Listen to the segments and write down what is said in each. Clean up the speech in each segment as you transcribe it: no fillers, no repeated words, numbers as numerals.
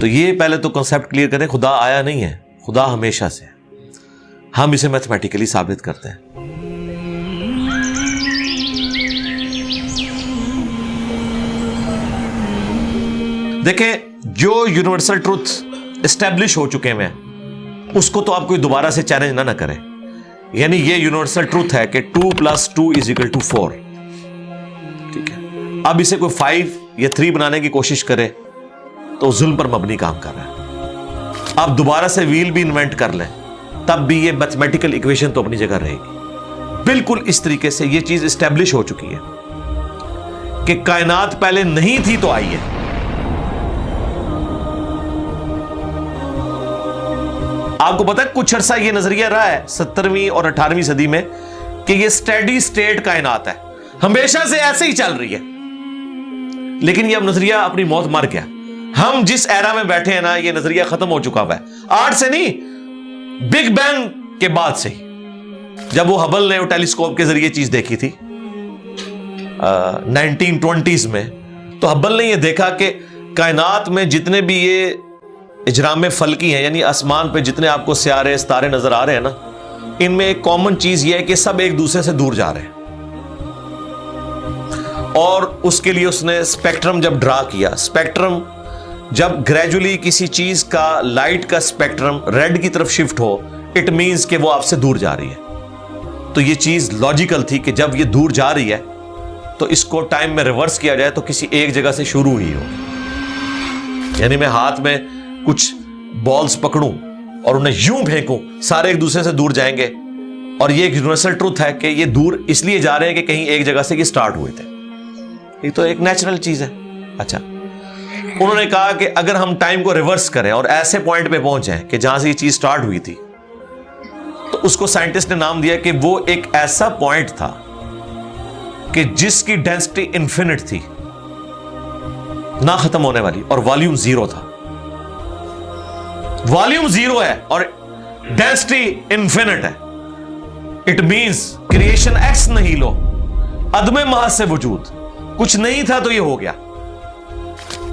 تو یہ پہلے تو کنسیپٹ کلیئر کریں، خدا آیا نہیں ہے، خدا ہمیشہ سے ہے، ہم اسے میتھمیٹیکلی ثابت کرتے ہیں۔ دیکھیں جو یونیورسل ٹروتھ اسٹیبلش ہو چکے ہیں اس کو تو آپ کوئی دوبارہ سے چیلنج نہ کریں، یعنی یہ یونیورسل ٹروتھ ہے کہ 2 + 2 = 4، ٹھیک ہے؟ اب اسے کوئی 5 یا 3 بنانے کی کوشش کرے تو ظلم پر مبنی کام کر رہا ہے۔ آپ دوبارہ سے ویل بھی انوینٹ کر لیں تب بھی یہ میتھمیٹیکل ایکویشن تو اپنی جگہ رہے گی۔ بالکل اس طریقے سے یہ چیز اسٹیبلش ہو چکی ہے کہ کائنات پہلے نہیں تھی تو آئی ہے۔ آپ کو پتا ہے کچھ عرصہ یہ نظریہ رہا ہے 17ویں اور 18ویں صدی میں کہ یہ اسٹیڈی اسٹیٹ کائنات ہے، ہمیشہ سے ایسے ہی چل رہی ہے، لیکن یہ اب نظریہ اپنی موت مر گیا۔ ہم جس ایرا میں بیٹھے ہیں نا، یہ نظریہ ختم ہو چکا ہوا ہے، آج سے نہیں، بگ بینگ کے بعد سے ہی، جب وہ ہبل نے ٹیلیسکوپ کے ذریعے چیز دیکھی تھی 1920s میں، تو ہبل نے یہ دیکھا کہ کائنات میں جتنے بھی یہ اجرام فلکی ہیں، یعنی آسمان پہ جتنے آپ کو سیارے ستارے نظر آ رہے ہیں نا، ان میں ایک کامن چیز یہ ہے کہ سب ایک دوسرے سے دور جا رہے ہیں۔ اور اس کے لیے اس نے اسپیکٹرم جب ڈرا کیا، اسپیکٹرم جب گریجولی کسی چیز کا لائٹ کا اسپیکٹرم ریڈ کی طرف شفٹ ہو، اٹ مینز کہ وہ آپ سے دور جا رہی ہے۔ تو یہ چیز لاجیکل تھی کہ جب یہ دور جا رہی ہے تو اس کو ٹائم میں ریورس کیا جائے تو کسی ایک جگہ سے شروع ہی ہو، یعنی میں ہاتھ میں کچھ بالز پکڑوں اور انہیں یوں پھینکوں، سارے ایک دوسرے سے دور جائیں گے، اور یہ ایک یونیورسل ٹروتھ ہے کہ یہ دور اس لیے جا رہے ہیں کہ کہیں ایک جگہ سے یہ سٹارٹ ہوئے تھے۔ یہ تو ایک نیچرل چیز ہے۔ اچھا، انہوں نے کہا کہ اگر ہم ٹائم کو ریورس کریں اور ایسے پوائنٹ پہ پہنچ جائیں کہ جہاں سے یہ چیز سٹارٹ ہوئی تھی، تو اس کو سائنٹسٹ نے نام دیا کہ وہ ایک ایسا پوائنٹ تھا کہ جس کی ڈینسٹی انفینٹ تھی، نہ ختم ہونے والی، اور والیوم 0 تھا۔ والیوم 0 ہے اور ڈینسٹی انفینٹ ہے، اٹ مینز کریشن ایکس نہیں لو، عدم محض سے وجود، کچھ نہیں تھا تو یہ ہو گیا۔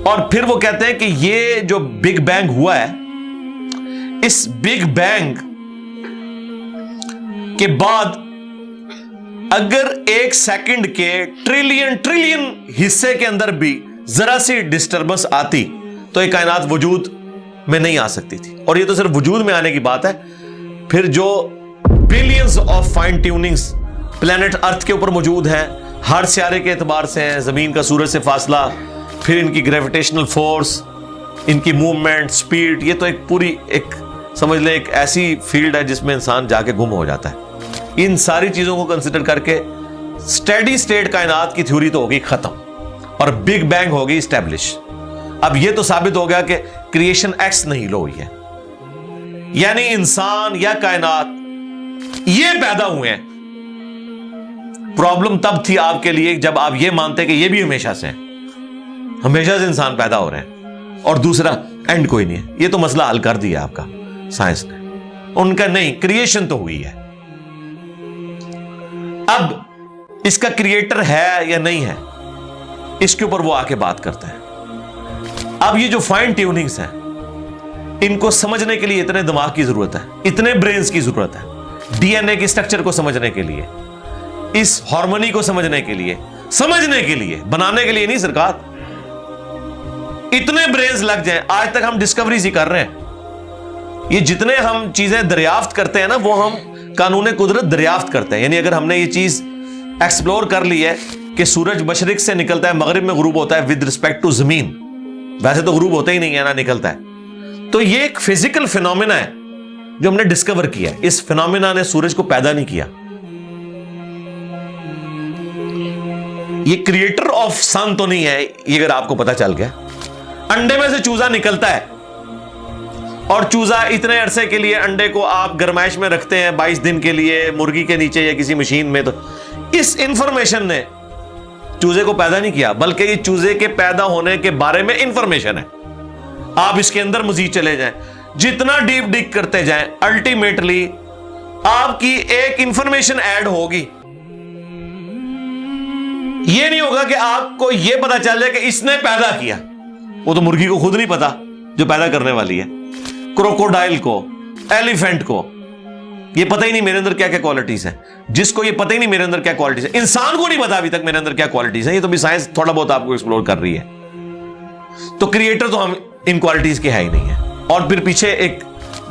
اور پھر وہ کہتے ہیں کہ یہ جو بگ بینگ ہوا ہے، اس بگ بینگ کے بعد اگر 1 سیکنڈ کے ٹریلین حصے کے اندر بھی ذرا سی ڈسٹربنس آتی تو یہ کائنات وجود میں نہیں آ سکتی تھی۔ اور یہ تو صرف وجود میں آنے کی بات ہے، پھر جو billions of fine tunings planet earth کے اوپر موجود ہیں، ہر سیارے کے اعتبار سے ہیں، زمین کا سورج سے فاصلہ، پھر ان کی گریویٹیشنل فورس، ان کی موومنٹ، سپیڈ، یہ تو ایک پوری ایک سمجھ لیں ایک ایسی فیلڈ ہے جس میں انسان جا کے گم ہو جاتا ہے۔ ان ساری چیزوں کو کنسیڈر کر کے اسٹیڈی اسٹیٹ کائنات کی تھیوری تو ہوگی ختم اور بگ بینگ ہوگی اسٹیبلش۔ اب یہ تو ثابت ہو گیا کہ کریشن ایکس نہیں لو ہوئی ہے، یعنی انسان یا کائنات یہ پیدا ہوئے ہیں۔ پرابلم تب تھی آپ کے لیے جب آپ یہ مانتے کہ یہ بھی ہمیشہ سے ہیں، ہمیشہ سے انسان پیدا ہو رہے ہیں اور دوسرا اینڈ کوئی نہیں ہے۔ یہ تو مسئلہ حل کر دیا آپ کا سائنس نے، ان کا نہیں، کریشن تو ہوئی ہے۔ اب اس کا کریٹر ہے یا نہیں ہے، اس کے اوپر وہ آ کے بات کرتے ہیں۔ اب یہ جو فائن ٹیوننگز ہیں، ان کو سمجھنے کے لیے اتنے دماغ کی ضرورت ہے، اتنے برینز کی ضرورت ہے، ڈی این اے کے اسٹرکچر کو سمجھنے کے لیے، اس ہارمونی کو سمجھنے کے لیے، بنانے کے لیے نہیں سرکار، اتنے برینز لگ جائیں۔ آج تک ہم ڈسکوریز ہی کر رہے ہیں، یہ جتنے ہم چیزیں دریافت کرتے ہیں نا، وہ ہم قانون قدرت دریافت کرتے ہیں۔ یعنی اگر ہم نے یہ چیز ایکسپلور کر لی ہے کہ سورج مشرق سے نکلتا ہے، مغرب میں غروب ہوتا ہے ود رسپیکٹ ٹو زمین، ویسے تو غروب ہوتا ہی نہیں ہے نا، نکلتا ہے، تو یہ ایک فزیکل فینومینا ہے جو ہم نے ڈسکور کیا ہے۔ اس فینومینا نے سورج کو پیدا نہیں کیا، یہ کریٹر آف سن تو نہیں ہے، یہ اگر آپ کو پتا چل گیا۔ انڈے میں سے چوزا نکلتا ہے اور چوزا اتنے عرصے کے لیے انڈے کو آپ گرمائش میں رکھتے ہیں 22 دن کے لیے مرغی کے نیچے یا کسی مشین میں، تو اس انفارمیشن نے چوزے کو پیدا نہیں کیا، بلکہ یہ چوزے کے پیدا ہونے کے بارے میں انفارمیشن ہے۔ آپ اس کے اندر مزید چلے جائیں، جتنا ڈیپ ڈگ کرتے جائیں، الٹیمیٹلی آپ کی ایک انفارمیشن ایڈ ہوگی۔ یہ نہیں ہوگا کہ آپ کو یہ پتا چل جائے کہ اس نے پیدا کیا، وہ تو مرغی کو خود نہیں پتا جو پیدا کرنے والی ہے. کروکوڈائل کو, ایلیفینٹ کو یہ پتہ ہی نہیں میرے اندر کیا کیا کوالٹیز ہیں. جس کو یہ پتہ ہی نہیں میرے اندر کیا کوالٹیز ہیں, انسان کو نہیں پتا ابھی تک میرے اندر کیا کوالٹیز ہیں. یہ تو بھی سائنس تھوڑا بہت آپ کو ایکسپلور کر رہی ہے. تو کریٹر تو ہم ان کوالٹیز کے ہے ہی نہیں ہے. اور پھر پیچھے ایک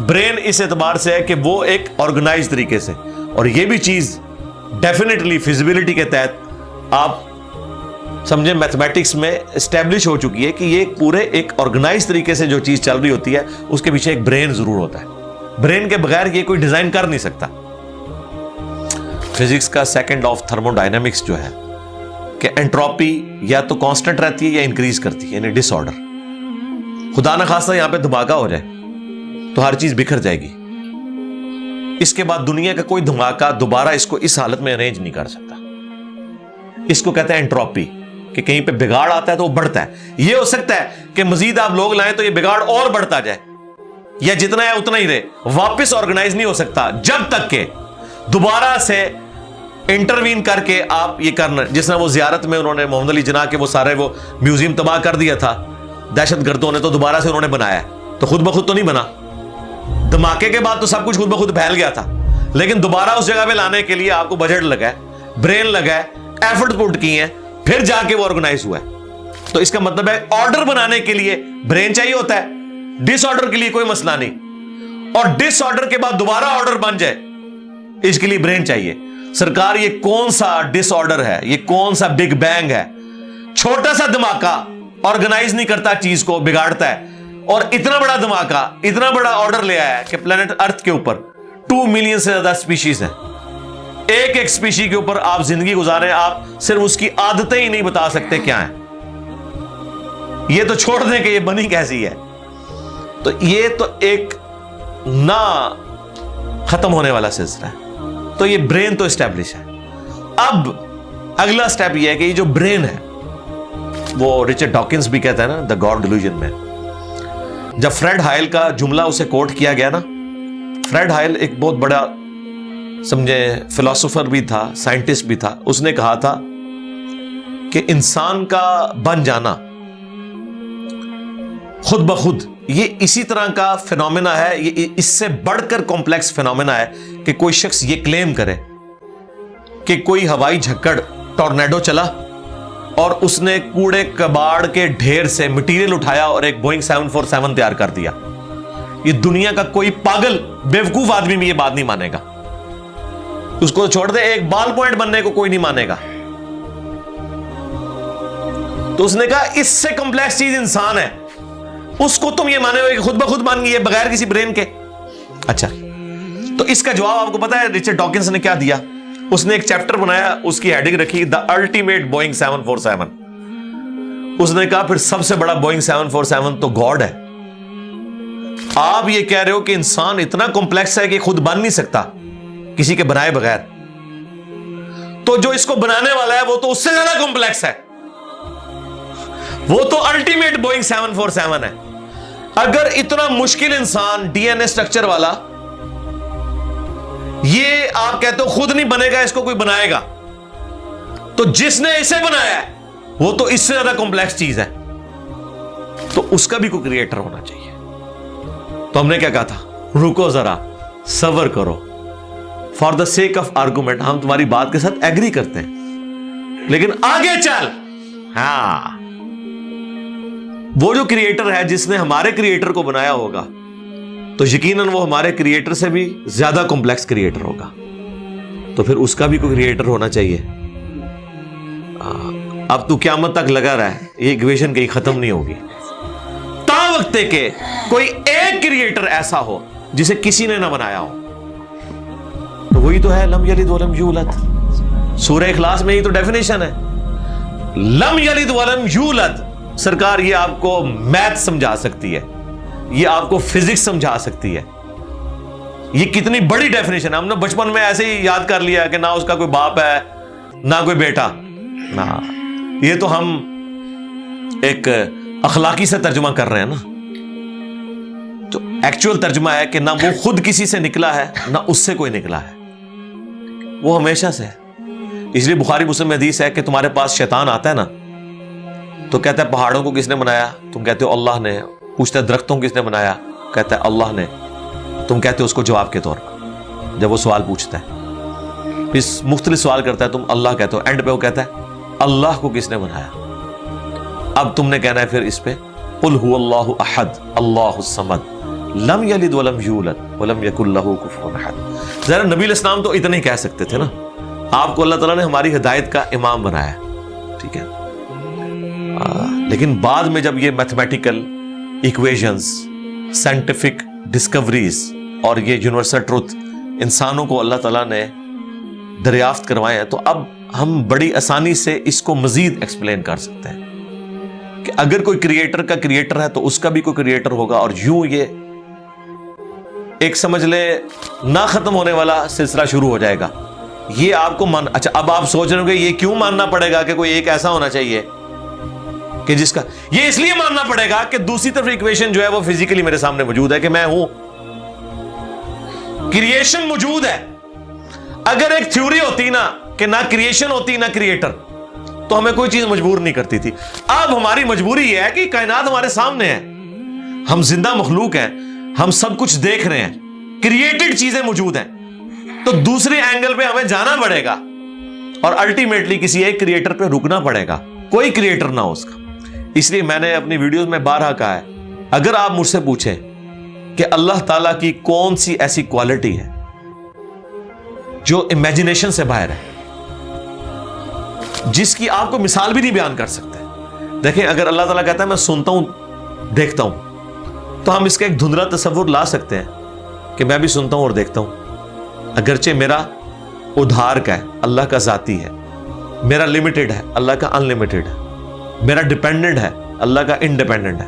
برین اس اعتبار سے ہے کہ وہ ایک آرگنائز طریقے سے, اور یہ بھی چیز ڈیفینیٹلی فیزیبلٹی کے تحت آپ سمجھیں میتھمیٹکس میں اسٹیبلش ہو چکی ہے کہ یہ پورے ایک آرگنائز طریقے سے جو چیز چل رہی ہوتی ہے اس کے پیچھے ایک برین ضرور ہوتا ہے. برین کے بغیر یہ کوئی ڈیزائن کر نہیں سکتا. فزکس کا سیکنڈ آف تھرمو ڈائنامکس جو ہے کہ انٹروپی یا تو کانسٹنٹ رہتی ہے یا انکریز کرتی ہے, یعنی ڈس آرڈر. خدا نہ خواستہ یہاں پہ دھماکہ ہو جائے تو ہر چیز بکھر جائے گی. اس کے بعد دنیا کا کوئی دھماکہ دوبارہ اس کو اس حالت میں ارینج نہیں کر سکتا. اس کو کہتے ہیں انٹروپی, کہ کہیں پہ بگاڑ آتا ہے تو وہ بڑھتا ہے. یہ ہو سکتا ہے کہ مزید آپ لوگ لائیں تو یہ بگاڑ اور بڑھتا جائے, یا جتنا ہے اتنا ہی رہے, واپس آرگنائز نہیں ہو سکتا جب تک کہ دوبارہ سے انٹروین کر کے آپ یہ کرنا. جس طرح وہ زیارت میں انہوں نے محمد علی جناح کے وہ سارے وہ میوزیم تباہ کر دیا تھا دہشت گردوں نے, تو دوبارہ سے انہوں نے بنایا, تو خود بخود تو نہیں بنا. دھماکے کے بعد تو سب کچھ خود بخود پھیل گیا تھا, لیکن دوبارہ اس جگہ پہ لانے کے لیے آپ کو بجٹ لگا ہے, برین لگا ہے, ایفرٹ پٹ کی ہیں, پھر جا کے وہ آرگنائز ہوا ہے. تو اس کا مطلب ہے آرڈر بنانے کے لیے برین چاہیے ہوتا ہے, ڈس آرڈر کے لیے کوئی مسئلہ نہیں, اور ڈس آرڈر کے بعد دوبارہ آرڈر بن جائے اس کے لیے برین چاہیے. سرکار یہ کون سا ڈس آرڈر ہے, یہ کون سا بگ بینگ ہے؟ چھوٹا سا دھماکہ آرگنائز نہیں کرتا, چیز کو بگاڑتا ہے, اور اتنا بڑا دھماکہ اتنا بڑا آرڈر لے آیا ہے کہ پلانٹ ارتھ کے اوپر 2 ملین سے زیادہ سپیشیز ہیں. ایک ایک سپیشی کے اوپر آپ زندگی گزاریں, آپ صرف اس کی عادتیں ہی نہیں بتا سکتے کیا ہیں. یہ تو چھوڑ دیں کہ یہ بنی کیسی ہے. تو یہ تو ایک نہ ختم ہونے والا سلسلہ ہے. تو یہ برین تو اسٹیبلش ہے. اب اگلا سٹیپ یہ ہے کہ یہ جو برین ہے, وہ رچرڈ ڈاکنز بھی کہتا ہے نا دا گاڈ ڈیلوژن میں, جب فریڈ ہائل کا جملہ اسے کوٹ کیا گیا نا, فریڈ ہائل ایک بہت بڑا سمجھے فلاسفر بھی تھا, سائنٹسٹ بھی تھا. اس نے کہا تھا کہ انسان کا بن جانا خود بخود یہ اسی طرح کا فینومینا ہے, یہ اس سے بڑھ کر کمپلیکس فینومینا ہے کہ کوئی شخص یہ کلیم کرے کہ کوئی ہوائی جھکڑ ٹورنیڈو چلا اور اس نے کوڑے کباڑ کے ڈھیر سے مٹیریل اٹھایا اور ایک بوئنگ 747 تیار کر دیا. یہ دنیا کا کوئی پاگل بیوقوف آدمی بھی یہ بات نہیں مانے گا. اس کو چھوڑ دے, ایک بال پوائنٹ بننے کو کوئی نہیں مانے گا. تو اس نے کہا اس سے کمپلیکس چیز انسان ہے, اس کو تم یہ مانے ہو کہ خود بخود بن گئی ہے بغیر کسی برین کے. اچھا, تو اس کا جواب آپ کو پتا ہے رچرڈ ڈاکنز نے کیا دیا؟ اس نے ایک چیپٹر بنایا, اس کی ہیڈنگ رکھی دا الٹیمیٹ بوئنگ 747. اس نے کہا پھر سب سے بڑا بوئنگ 747 تو گاڈ ہے. آپ یہ کہہ رہے ہو کہ انسان اتنا کمپلیکس ہے کہ خود بن نہیں سکتا کسی کے بنائے بغیر, تو جو اس کو بنانے والا ہے وہ تو اس سے زیادہ کمپلیکس ہے, وہ تو الٹیمیٹ بوئنگ 747 ہے. اگر اتنا مشکل انسان ڈی این اے اسٹرکچر والا یہ آپ کہتے ہو خود نہیں بنے گا, اس کو کوئی بنائے گا, تو جس نے اسے بنایا ہے وہ تو اس سے زیادہ کمپلیکس چیز ہے, تو اس کا بھی کوئی کریٹر ہونا چاہیے. تو ہم نے کیا کہا تھا, رکو ذرا صبر کرو, for the sake of argument ہم تمہاری بات کے ساتھ ایگری کرتے ہیں, لیکن آگے چل. ہاں, وہ جو کریٹر ہے جس نے ہمارے کریٹر کو بنایا ہوگا تو یقیناً وہ ہمارے کریٹر سے بھی زیادہ کمپلیکس کریٹر ہوگا, تو پھر اس کا بھی کوئی کریٹر ہونا چاہیے. اب تو قیامت تک لگا رہا ہے, یہ ایکویشن کہیں ختم نہیں ہوگی تا وقت کہ کوئی ایک کریٹر ایسا ہو جسے کسی نے نہ بنایا ہو. تو وہی تو ہے لم یلد ولم یولد. سورہ اخلاص میں ہی تو ڈیفینیشن ہے, لم یلد ولم یولد. سرکار یہ آپ کو میتھ سمجھا سکتی ہے, یہ آپ کو فزکس سمجھا سکتی ہے. یہ کتنی بڑی ڈیفینیشن ہے. ہم نے بچپن میں ایسے ہی یاد کر لیا کہ نہ اس کا کوئی باپ ہے نہ کوئی بیٹا. نہ, یہ تو ہم ایک اخلاقی سے ترجمہ کر رہے ہیں نا. تو ایکچوئل ترجمہ ہے کہ نہ وہ خود کسی سے نکلا ہے نہ اس سے کوئی نکلا ہے, وہ ہمیشہ سے ہے. اس لیے بخاری مسلم میں حدیث ہے کہ تمہارے پاس شیطان آتا ہے نا تو کہتا ہے پہاڑوں کو کس نے بنایا؟ تم کہتے ہو اللہ نے. پوچھتا ہے درختوں کو کس نے بنایا؟ کہتا ہے اللہ نے. تم کہتے ہو اس کو جواب کے طور پر جب وہ سوال پوچھتا ہے. پھر مختلف سوال کرتا ہے, تم اللہ کہتے ہو. اینڈ پہ وہ کہتا ہے اللہ کو کس نے بنایا؟ اب تم نے کہنا ہے پھر اس پہ قل هو اللہ احد اللہ الصمد لم یلد ولم یولد ولم یکن لہ کفوا احد. ذرا نبی علیہ السلام تو اتنا ہی کہہ سکتے تھے نا. آپ کو اللہ تعالیٰ نے ہماری ہدایت کا امام بنایا, ٹھیک ہے. لیکن بعد میں جب یہ میتھمیٹیکل ایکویشنز, سائنٹیفک ڈسکوریز اور یہ یونیورسل ٹروتھ انسانوں کو اللہ تعالیٰ نے دریافت کروائے ہیں, تو اب ہم بڑی آسانی سے اس کو مزید ایکسپلین کر سکتے ہیں کہ اگر کوئی کریٹر کا کریٹر ہے تو اس کا بھی کوئی کریٹر ہوگا. اور یوں یہ ایک سمجھ لے نہ ختم ہونے والا سلسلہ شروع ہو جائے گا. یہ آپ کو اچھا اب آپ سوچ رہے ہو کہ یہ کیوں ماننا پڑے گا کہ کوئی ایک ایسا ہونا چاہیے کہ جس کا, یہ اس لیے ماننا پڑے گا کہ دوسری طرف ایکویشن جو ہے وہ فزیکلی میرے سامنے موجود ہے کہ میں ہوں, کریشن موجود ہے. اگر ایک تھیوری ہوتی نا کہ نہ کریشن ہوتی نہ کریٹر تو ہمیں کوئی چیز مجبور نہیں کرتی تھی. اب ہماری مجبوری یہ ہے کہ کائنات ہمارے سامنے ہے, ہم زندہ مخلوق ہیں, ہم سب کچھ دیکھ رہے ہیں, کریٹڈ چیزیں موجود ہیں, تو دوسرے اینگل پہ ہمیں جانا پڑے گا اور الٹیمیٹلی کسی ایک کریٹر پہ رکنا پڑے گا, کوئی کریٹر نہ ہو اس کا. اس لیے میں نے اپنی ویڈیوز میں بارہا کہا ہے, اگر آپ مجھ سے پوچھیں کہ اللہ تعالیٰ کی کون سی ایسی کوالٹی ہے جو امیجنیشن سے باہر ہے, جس کی آپ کو مثال بھی نہیں بیان کر سکتے. دیکھیں اگر اللہ تعالیٰ کہتا ہے میں سنتا ہوں دیکھتا ہوں, تو ہم اس کا ایک دھندلا تصور لا سکتے ہیں کہ میں بھی سنتا ہوں اور دیکھتا ہوں, اگرچہ میرا ادھار کا ہے, اللہ کا ذاتی ہے, میرا لمیٹڈ ہے, اللہ کا ان لمیٹڈ ہے, میرا ڈیپینڈنٹ ہے, اللہ کا انڈیپینڈنٹ ہے.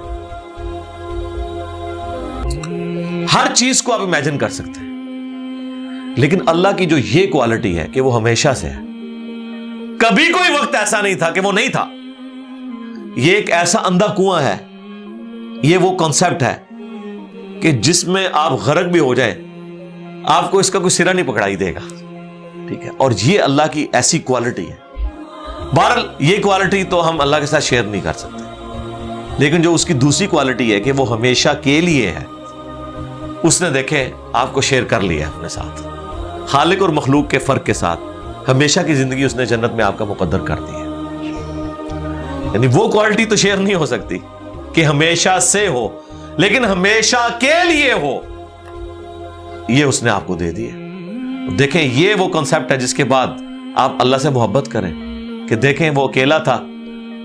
ہر چیز کو آپ امیجن کر سکتے ہیں, لیکن اللہ کی جو یہ کوالٹی ہے کہ وہ ہمیشہ سے ہے, کبھی کوئی وقت ایسا نہیں تھا کہ وہ نہیں تھا. یہ ایک ایسا اندھا کنواں ہے, یہ وہ کانسیپٹ ہے کہ جس میں آپ غرق بھی ہو جائیں آپ کو اس کا کوئی سرا نہیں پکڑائی دے گا, ٹھیک ہے. اور یہ اللہ کی ایسی کوالٹی ہے. بہرحال یہ کوالٹی تو ہم اللہ کے ساتھ شیئر نہیں کر سکتے, لیکن جو اس کی دوسری کوالٹی ہے کہ وہ ہمیشہ کے لیے ہے, اس نے دیکھیں آپ کو شیئر کر لیا اپنے ساتھ, خالق اور مخلوق کے فرق کے ساتھ ہمیشہ کی زندگی اس نے جنت میں آپ کا مقدر کر دی ہے. یعنی وہ کوالٹی تو شیئر نہیں ہو سکتی کہ ہمیشہ سے ہو, لیکن ہمیشہ کے لیے ہو, یہ اس نے آپ کو دے دی ہے. دیکھیں یہ وہ کنسپٹ ہے جس کے بعد آپ اللہ سے محبت کریں کہ دیکھیں وہ اکیلا تھا,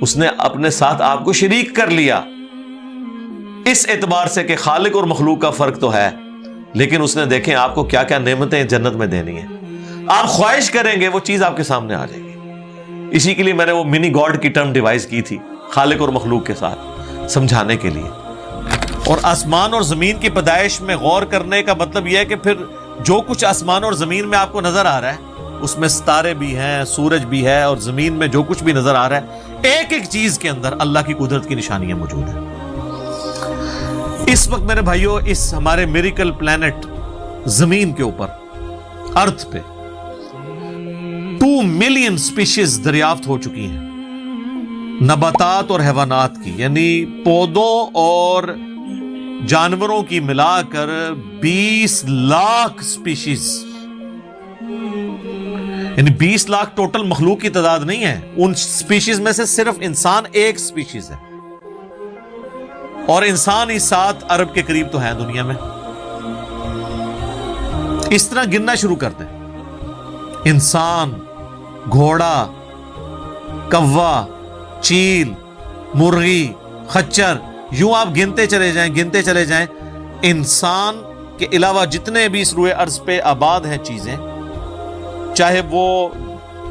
اس نے اپنے ساتھ آپ کو شریک کر لیا, اس اعتبار سے کہ خالق اور مخلوق کا فرق تو ہے, لیکن اس نے دیکھیں آپ کو کیا کیا نعمتیں جنت میں دینی ہیں. آپ خواہش کریں گے وہ چیز آپ کے سامنے آ جائے گی. اسی کے لیے میں نے وہ منی گاڈ کی ٹرم ڈیوائز کی تھی خالق اور مخلوق کے ساتھ سمجھانے کے لیے. اور آسمان اور زمین کی پیدائش میں غور کرنے کا مطلب یہ ہے کہ پھر جو کچھ آسمان اور زمین میں آپ کو نظر آ رہا ہے, اس میں ستارے بھی ہیں, سورج بھی ہے, اور زمین میں جو کچھ بھی نظر آ رہا ہے, ایک ایک چیز کے اندر اللہ کی قدرت کی نشانیاں موجود ہیں. اس وقت میرے بھائیوں اس ہمارے میریکل پلانٹ زمین کے اوپر ارتھ پہ 2 ملین سپیشیز دریافت ہو چکی ہیں, نباتات اور حیوانات کی, یعنی پودوں اور جانوروں کی ملا کر 20 لاکھ سپیشیز, یعنی 20 لاکھ ٹوٹل مخلوق کی تعداد نہیں ہے. ان سپیشیز میں سے صرف انسان ایک سپیشیز ہے, اور انسان ہی 7 ارب کے قریب تو ہیں دنیا میں. اس طرح گننا شروع کرتے ہیں, انسان, گھوڑا, کوا, چیل, مرغی, خچر, یوں آپ گنتے چلے جائیں. انسان کے علاوہ جتنے بھی اس روئے ارض پہ آباد ہیں چیزیں, چاہے وہ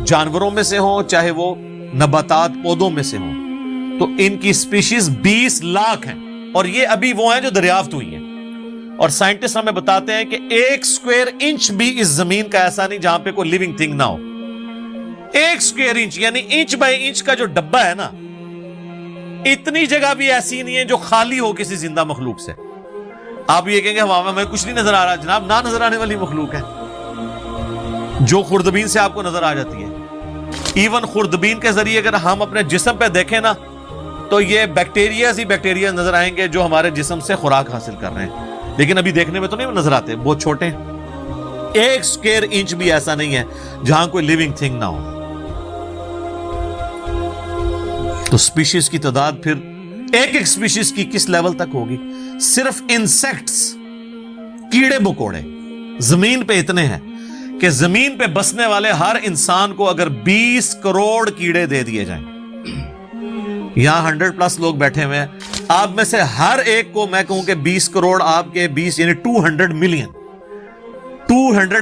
جانوروں میں سے ہوں چاہے وہ نباتات پودوں میں سے ہوں, تو ان کی سپیشیز 20 لاکھ ہیں. اور یہ ابھی وہ ہیں جو دریافت ہوئی ہیں. اور سائنٹسٹ ہمیں بتاتے ہیں کہ 1 اسکوائر انچ بھی اس زمین کا ایسا نہیں جہاں پہ کوئی لیونگ تھنگ نہ ہو. 1 اسکوائر انچ یعنی انچ بائی انچ کا جو ڈبہ ہے نا, اتنی جگہ بھی ایسی نہیں ہے جو خالی ہو کسی زندہ مخلوق سے. آپ یہ کہیں گے ہوا میں کچھ نہیں نظر آ رہا, جناب نہ نظر آنے والی مخلوق ہے جو خوردبین سے آپ کو نظر آ جاتی ہے. ایون خوردبین کے ذریعے اگر ہم اپنے جسم پہ دیکھیں نا تو یہ بیکٹیریاز ہی بیکٹیریا نظر آئیں گے جو ہمارے جسم سے خوراک حاصل کر رہے ہیں، لیکن ابھی دیکھنے میں تو نہیں نظر آتے، بہت چھوٹے ہیں، 1 اسکوائر انچ بھی ایسا نہیں ہے جہاں کوئی لیونگ تھنگ نہ ہو۔ تو سپیشیز کی تعداد پھر ایک سپیشیز کی کس لیول تک ہوگی؟ صرف انسیکٹس، کیڑے مکوڑے زمین پہ اتنے ہیں کہ زمین پہ بسنے والے ہر انسان کو اگر 20 کروڑ کیڑے دے دیے جائیں، یہاں 100+ لوگ بیٹھے ہوئے ہیں، آپ میں سے ہر ایک کو میں کہوں کہ 20 کروڑ آپ کے 20 یعنی 200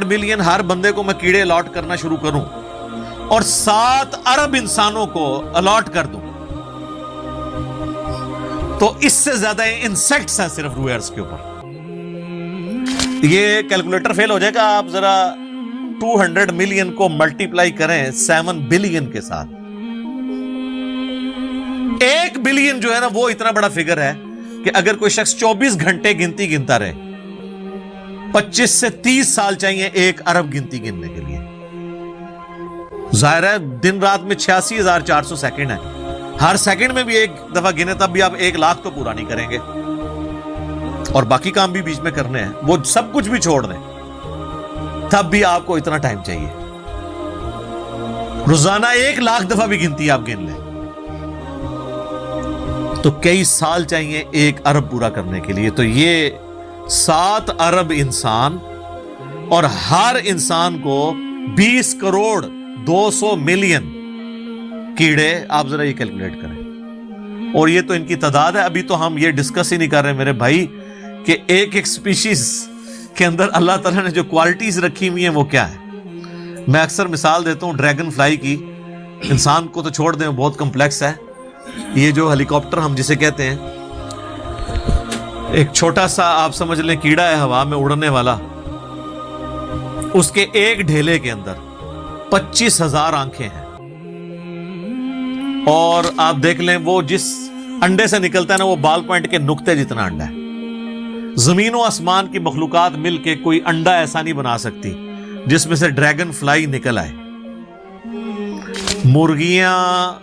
ملین ہر بندے کو میں کیڑے الاٹ کرنا شروع کروں اور 7 ارب انسانوں کو الاٹ کر دوں، تو اس سے زیادہ انسیکٹس ہیں صرف روئے ارض کے اوپر۔ یہ کیلکولیٹر فیل ہو جائے گا، آپ ذرا 200 ملین کو ملٹیپلائی کریں 7 بلین کے ساتھ، 1 بلین جو ہے نا وہ اتنا بڑا فگر ہے کہ اگر کوئی شخص 24 گھنٹے گنتی گنتا رہے، 25 سے 30 سال چاہیے 1 ارب گنتی گننے کے لیے۔ ظاہر ہے دن رات میں 86,400 سیکنڈ ہے، ہر سیکنڈ میں بھی 1 دفعہ گنے تب بھی آپ 1 لاکھ تو پورا نہیں کریں گے، اور باقی کام بھی بیچ میں کرنے ہیں، وہ سب کچھ بھی چھوڑ دیں تب بھی آپ کو اتنا ٹائم چاہیے۔ روزانہ 1 لاکھ دفعہ بھی گنتی آپ گن لیں تو کئی سال چاہیے 1 ارب پورا کرنے کے لیے۔ تو یہ 7 ارب انسان، اور ہر انسان کو 20 کروڑ 200 ملین کیڑے، آپ ذرا یہ کیلکولیٹ کریں، اور یہ تو ان کی تعداد ہے۔ ابھی تو ہم یہ ڈسکس ہی نہیں کر رہے میرے بھائی کہ ایک سپیشیز کے اندر اللہ تعالیٰ نے جو کوالٹیز رکھی ہوئی ہیں وہ کیا ہے۔ میں اکثر مثال دیتا ہوں ڈریگن فلائی کی، انسان کو تو چھوڑ دیں بہت کمپلیکس ہے، یہ جو ہیلی کاپٹر ہم جسے کہتے ہیں، ایک چھوٹا سا آپ سمجھ لیں کیڑا ہے ہوا میں اڑنے والا، اس کے ایک ڈھیلے کے اندر 25,000 آنکھیں ہیں، اور آپ دیکھ لیں وہ جس انڈے سے نکلتا ہے نا وہ بال پوائنٹ کے نقطے جتنا انڈا ہے۔ زمین و آسمان کی مخلوقات مل کے کوئی انڈا ایسا نہیں بنا سکتی جس میں سے ڈریگن فلائی نکل آئے۔ مرغیاں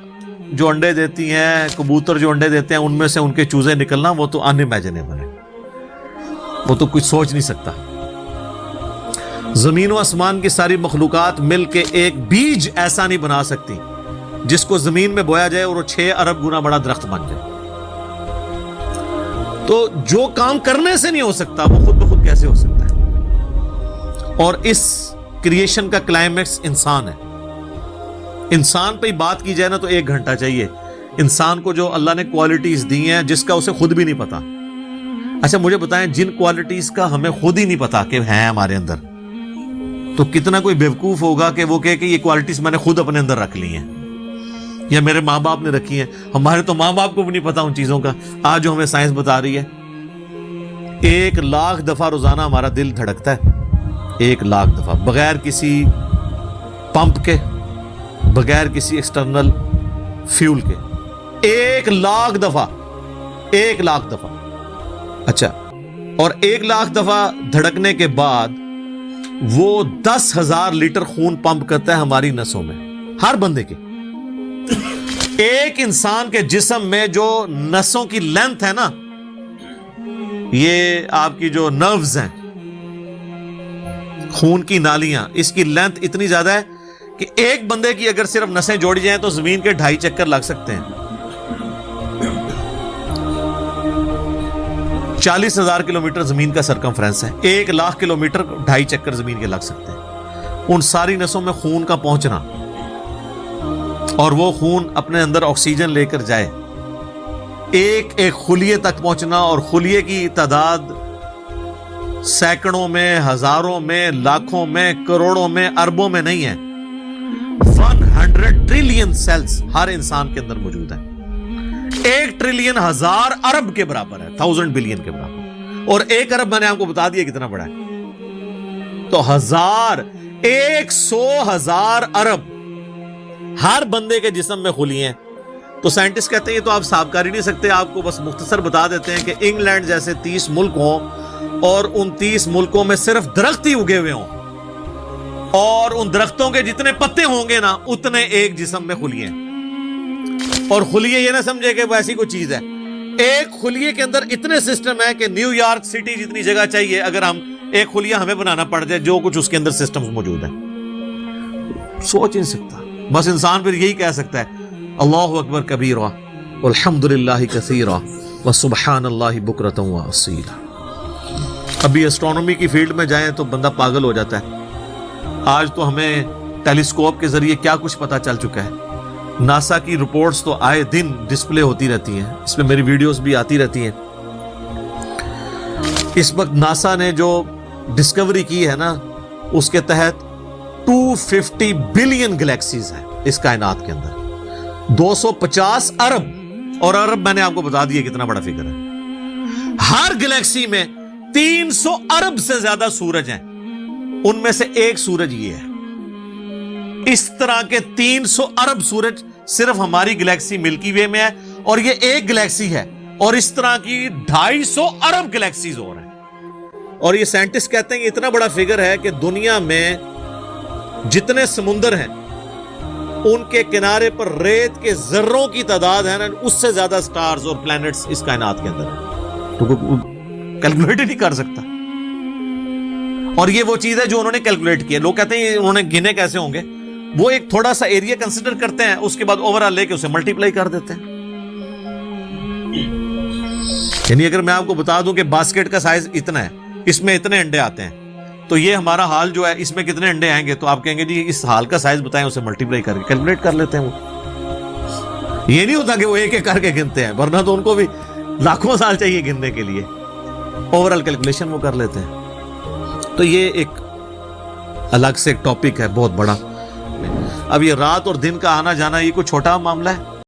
جو انڈے دیتی ہیں، کبوتر جو انڈے دیتے ہیں، ان میں سے ان کے چوزے نکلنا وہ تو ان امیجنیبل ہے، وہ تو کچھ سوچ نہیں سکتا۔ زمین و آسمان کی ساری مخلوقات مل کے ایک بیج ایسا نہیں بنا سکتی جس کو زمین میں بویا جائے اور وہ 6 ارب گنا بڑا درخت بن جائے۔ تو جو کام کرنے سے نہیں ہو سکتا وہ خود بخود کیسے ہو سکتا ہے؟ اور اس کریشن کا کلائمیکس انسان ہے۔ انسان پہ ہی بات کی جائے نا تو 1 گھنٹہ چاہیے، انسان کو جو اللہ نے کوالٹیز دی ہیں جس کا اسے خود بھی نہیں پتا۔ اچھا مجھے بتائیں جن کوالٹیز کا ہمیں خود ہی نہیں پتا کہ ہیں ہمارے اندر، تو کتنا کوئی بیوقوف ہوگا کہ وہ کہے کہ یہ کوالٹیز میں نے خود اپنے اندر رکھ لی ہیں یا میرے ماں باپ نے رکھی ہیں۔ ہمارے تو ماں باپ کو بھی نہیں پتا ان چیزوں کا، آج جو ہمیں سائنس بتا رہی ہے۔ 1 لاکھ دفعہ روزانہ ہمارا دل دھڑکتا ہے، 1 لاکھ دفعہ، بغیر کسی پمپ کے، بغیر کسی ایکسٹرنل فیول کے، 1 لاکھ دفعہ، 1 لاکھ دفعہ۔ اچھا، اور 1 لاکھ دفعہ دھڑکنے کے بعد وہ 10,000 لیٹر خون پمپ کرتا ہے ہماری نسوں میں، ہر بندے کے۔ ایک انسان کے جسم میں جو نسوں کی لینتھ ہے نا، یہ آپ کی جو نروز ہیں، خون کی نالیاں، اس کی لینتھ اتنی زیادہ ہے کہ ایک بندے کی اگر صرف نسیں جوڑی جائیں تو زمین کے 2.5 چکر لگ سکتے ہیں۔ 40,000 کلومیٹر زمین کا سرکمفرنس ہے، 1 لاکھ کلومیٹر 2.5 چکر زمین کے لگ سکتے ہیں۔ ان ساری نسوں میں خون کا پہنچنا اور وہ خون اپنے اندر آکسیجن لے کر جائے، ایک خلیے تک پہنچنا، اور خلیے کی تعداد سینکڑوں میں، ہزاروں میں، لاکھوں میں، کروڑوں میں، اربوں میں نہیں ہے۔ 100 ٹریلین سیلز ہر انسان کے اندر موجود ہیں۔ 1 ٹریلین 1000 ارب کے برابر ہے، 1000 بلین کے برابر، اور 1 ارب میں نے آپ کو بتا دیا کتنا بڑا ہے۔ تو 100,000 ارب ہر بندے کے جسم میں خلیے ہیں۔ تو سائنٹسٹ کہتے ہیں یہ تو آپ حساب کر ہی نہیں سکتے، آپ کو بس مختصر بتا دیتے ہیں کہ انگلینڈ جیسے 30 ملک ہوں اور ان 30 ملکوں میں صرف درخت ہی اگے ہوئے ہوں، اور ان درختوں کے جتنے پتے ہوں گے نا اتنے ایک جسم میں خلیے ہیں۔ اور خلیے یہ نہ سمجھے کہ وہ ایسی کوئی چیز ہے. ایک خلیے کے اندر اتنے سسٹم ہے کہ نیو یارک سٹی جتنی جگہ چاہیے اگر ہم ایک خلیہ ہمیں بنانا پڑ جائے, جو کچھ اس کے اندر سسٹمز موجود ہیں, سوچ نہیں سکتا. بس انسان پھر یہی کہہ سکتا ہے اللہ اکبر کبیرہ والحمدللہ کثیرہ وسبحان اللہ بکرۃ واصیلا. ابھی اسٹرانومی کی فیلڈ میں جائیں تو بندہ پاگل ہو جاتا ہے. آج تو ہمیں ٹیلیسکوپ کے ذریعے کیا کچھ پتا چل چکا ہے. ناسا کی رپورٹس تو آئے دن ڈسپلے ہوتی رہتی ہیں, اس میں میری ویڈیوز بھی آتی رہتی ہیں. اس وقت ناسا نے جو ڈسکوری کی ہے نا, اس کے تحت 250 بلین گلیکسیز ہیں اس کائنات کے اندر, 250 ارب, اور ارب میں نے آپ کو بتا دیا کتنا بڑا فگر ہے. ہر گلیکسی میں 300 ارب سے زیادہ سورج ہیں, ان میں سے ایک سورج یہ ہے. اس طرح کے 300 ارب سورج صرف ہماری گلیکسی ملکی وے میں ہے, اور یہ ایک گلیکسی ہے, اور اس طرح کی 250 ارب گلیکسیز اور ہیں. اور یہ سائنٹسٹ کہتے ہیں کہ اتنا بڑا فگر ہے کہ دنیا میں جتنے سمندر ہیں ان کے کنارے پر ریت کے ذروں کی تعداد ہے نا, اس سے زیادہ سٹارز اور پلانٹس اس کائنات کے اندر ہیں. تو کیلکولیٹ ہی نہیں کر سکتا. اور یہ وہ چیز ہے جو انہوں نے کیلکولیٹ کی ہے. لوگ کہتے ہیں انہوں نے گنے کیسے ہوں گے, وہ ایک تھوڑا سا ایریا کنسیڈر کرتے ہیں, اس کے بعد اوور آل لے کے اسے ملٹیپلائی کر دیتے ہیں. یعنی اگر میں آپ کو بتا دوں کہ باسکٹ کا سائز اتنا ہے, اس میں اتنے انڈے آتے ہیں, تو یہ ہمارا حال جو ہے اس میں کتنے انڈے آئیں گے, تو آپ کہیں گے جی اس حال کا سائز بتائیں, اسے ملٹیپلائی کر کے کیلکولیٹ کر لیتے ہیں. وہ یہ نہیں ہوتا کہ وہ ایک ایک کر کے گنتے ہیں, ورنہ تو ان کو بھی لاکھوں سال چاہیے گننے کے لیے. اوور آل کیلکولیشن وہ کر لیتے ہیں. تو یہ ایک الگ سے ایک ٹاپک ہے بہت بڑا. اب یہ رات اور دن کا آنا جانا یہ کوئی چھوٹا معاملہ ہے؟